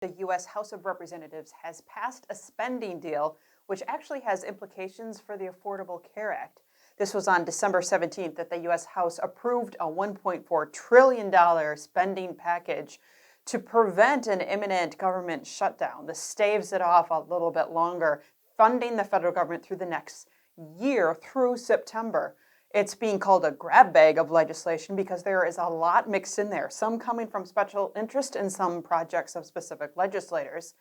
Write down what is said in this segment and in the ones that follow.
The U.S. House of Representatives has passed a spending deal which actually has implications for the Affordable Care Act. This was on December 17th that the U.S. House approved a $1.4 trillion spending package to prevent an imminent government shutdown. This staves it off a little bit longer, funding the federal government through the next year through September. It's being called a grab bag of legislation because there is a lot mixed in there, some coming from special interest and some projects of specific legislators.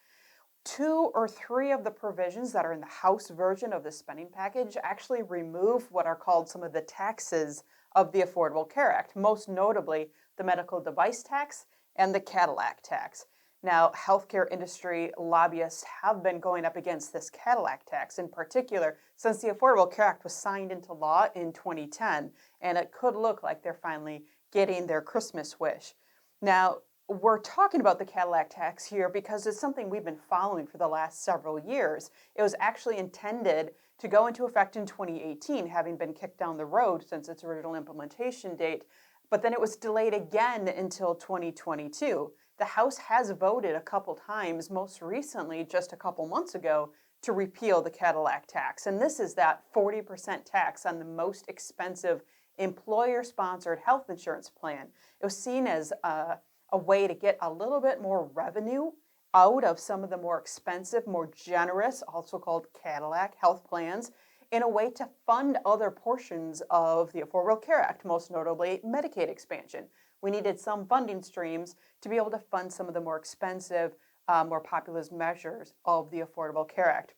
2 or 3 of the provisions that are in the House version of the spending package actually remove what are called some of the taxes of the Affordable Care Act, most notably the medical device tax and the Cadillac tax. Now, healthcare industry lobbyists have been going up against this Cadillac tax in particular since the Affordable Care Act was signed into law in 2010, and it could look like they're finally getting their Christmas wish. Now, we're talking about the Cadillac tax here because it's something we've been following for the last several years. It was actually intended to go into effect in 2018, having been kicked down the road since its original implementation date, but then it was delayed again until 2022. The House has voted a couple times, most recently just a couple months ago, to repeal the Cadillac tax. And this is that 40% tax on the most expensive employer-sponsored health insurance plan. It was seen as a way to get a little bit more revenue out of some of the more expensive, more generous, also called Cadillac health plans, in a way to fund other portions of the Affordable Care Act, most notably Medicaid expansion. We needed some funding streams to be able to fund some of the more expensive, more populist measures of the Affordable Care Act.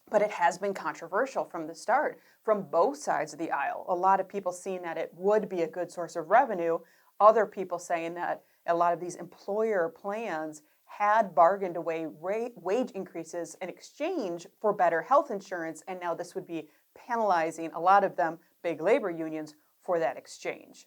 But it has been controversial from the start, from both sides of the aisle. A lot of people seeing that it would be a good source of revenue, other people saying that a lot of these employer plans had bargained away wage increases in exchange for better health insurance, and now this would be penalizing a lot of them, big labor unions, for that exchange.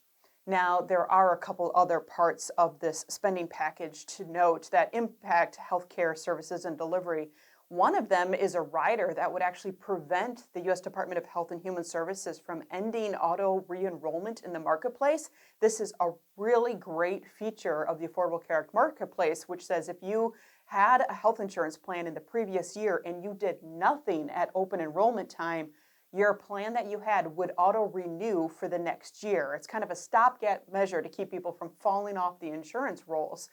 Now, there are a couple other parts of this spending package to note that impact healthcare services and delivery. One of them is a rider that would actually prevent the U.S. Department of Health and Human Services from ending auto re-enrollment in the marketplace. This is a really great feature of the Affordable Care Act marketplace, which says if you had a health insurance plan in the previous year and you did nothing at open enrollment time, your plan that you had would auto-renew for the next year. It's kind of a stopgap measure to keep people from falling off the insurance rolls.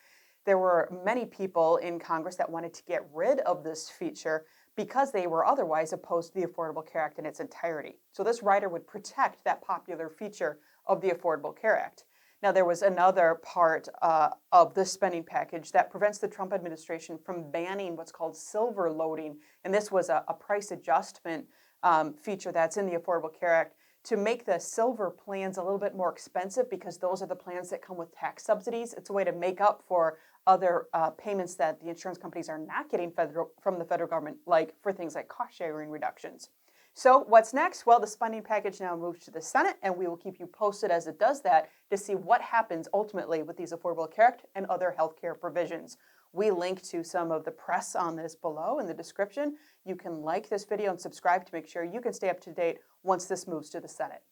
There were many people in Congress that wanted to get rid of this feature because they were otherwise opposed to the Affordable Care Act in its entirety. So this rider would protect that popular feature of the Affordable Care Act. Now, there was another part of this spending package that prevents the Trump administration from banning what's called silver loading. And this was a price adjustment feature that's in the Affordable Care Act to make the silver plans a little bit more expensive because those are the plans that come with tax subsidies. It's a way to make up for other payments that the insurance companies are not getting from the federal government, like for things like cost sharing reductions. So what's next? Well, the spending package now moves to the Senate, and we will keep you posted as it does that to see what happens ultimately with these Affordable Care Act and other healthcare provisions. We link to some of the press on this below in the description. You can like this video and subscribe to make sure you can stay up to date once this moves to the Senate.